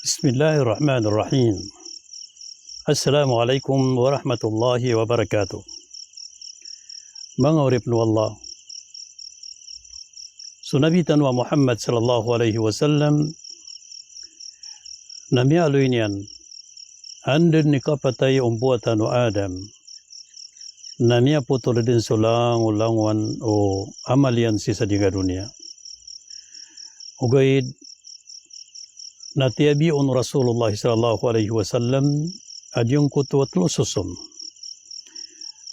بسم الله الرحمن الرحيم. السلام عليكم ورحمة الله وبركاته. Mga Allah, sunabitan wa Muhammad sallallahu alaihi wasallam na mialoy niyan andin ni kapatay umbuatan o Adam na miya putol din sulang ulangwan o amalian si sa diga dunia. Ugaid natiabiun Rasulullah sallallahu alaihi wasallam adyong kutu at lususun.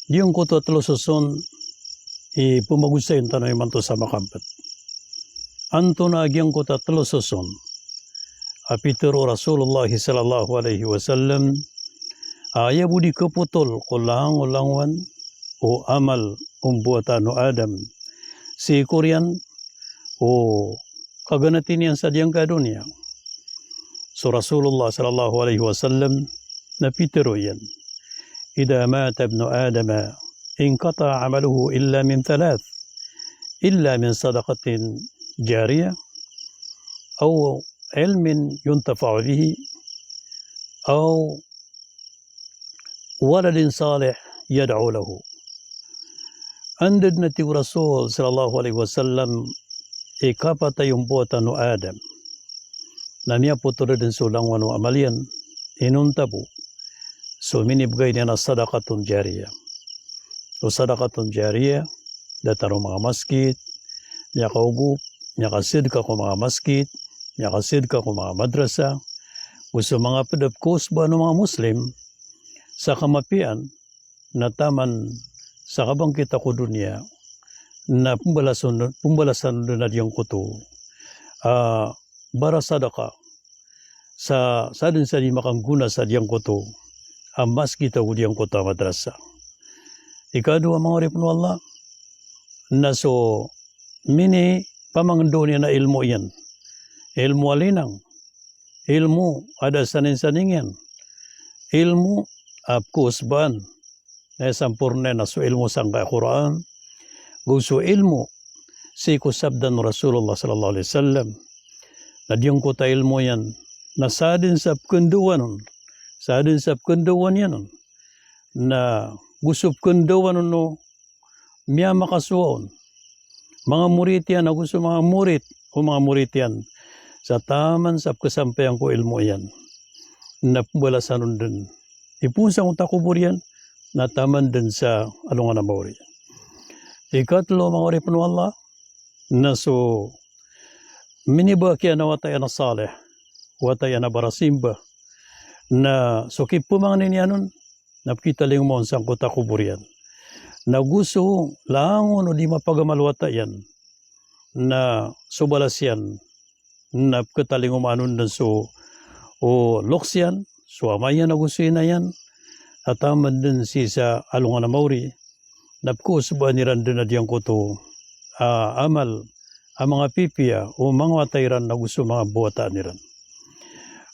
Diyong kutu at lususun pumagusayin tanay man to sa makampat. Anto na agyong kutu at lususun. Apitero Rasulullah sallallahu alaihi wasallam ayabudi keputol kulang ulangwan o amal umbuatan o Adam. Si Korean o kaganatin yan sa diyang kadunia. So Rasulullah sallallahu alaihi wasallam napitero yan. Ida mata ibnu Adama inqata amaluhu illa min thalath. Illa min sadaqatin jariyah aw ilmin yuntafa'u bihi aw waladin salih yad'u lahu. Andad na ti Rasul sallallahu alaihi wasallam ikapatay umbuatan o Adam. Namia putro din sulang wano amalian inuntabu so minibgay niya na sadaqatun jariyah o sadaqatun jariyah dataro mga masjid niya kaugup niya kasidka ko mga masjid niya kasidka ko mga madrasa gusto mga pedapkos ba ng mga Muslim sa kamapian na taman sa kabangkita ko dunia na pumbalasan na diyang kuto bara sadaka sa sadin sa di makangguna sa diyang koto ang mas kita ko diyang koto madrasa. Ikadua mga ripno Allah na so mini pamangdo niya na ilmu yan. Ilmu alinang. Ilmu ada sanin-saning yan. Ilmu kusban na sampurna na so ilmu sangka Quran. Gusto ilmu si kusabdan Rasulullah sallallahu alaihi wasallam na diyang kota ilmu yan, na sadin sa kenduan yan, na gusto kenduan no, miya makasuon, mga murit yan, na gusto mga murit yan, sa taman sa kasampayang ko ilmu yan, na balasan din, ipusang utakubur yan, na taman din sa alungan na mauri. Ikatlo mga oripano Allah, na so, miniba kaya na wataya na saleh, wataya na barasimba, na sukip pumanganin yan nun, napkitaling mo ang kota kuburian. Na gusto langon o di mapagamal watayan, na subalas yan, napkitaling umanon na so, o loksyan, so amayan na gusto na yan, at aman din si sa alungan na mauri, napkusba niran din na diyang kuto, amal, ang mga pipiya o mga watayran na gusto mga buwata niran.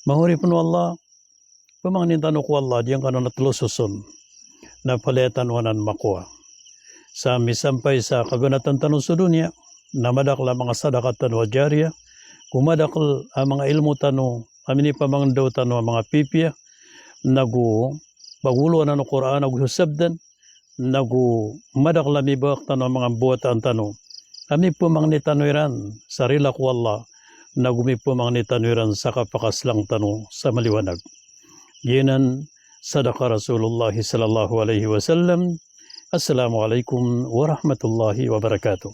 Mahuri po Allah, pamangnin tanong ko Allah, diyan ka na natlususon na palitan wanan makuha. Sa misampay sa kagunatan tanong sa dunia, na madakla mga sadakatan wa jariyah, kumadakl ang mga ilmu tanong, amini pamangin daw tanong ang mga pipiya, nagu baguluan ng Quran, nagu sabdan, nagu madakla mibak tanong ang mga buwatan tanong, kami po mga nitanuiran, sarila ko Allah, na gumi po mga nitanuiran sa kapakaslang tanong sa maliwanag. Yinan, sadaka Rasulullah sallallahu alaihi wasallam. Assalamualaikum warahmatullahi wabarakatuh.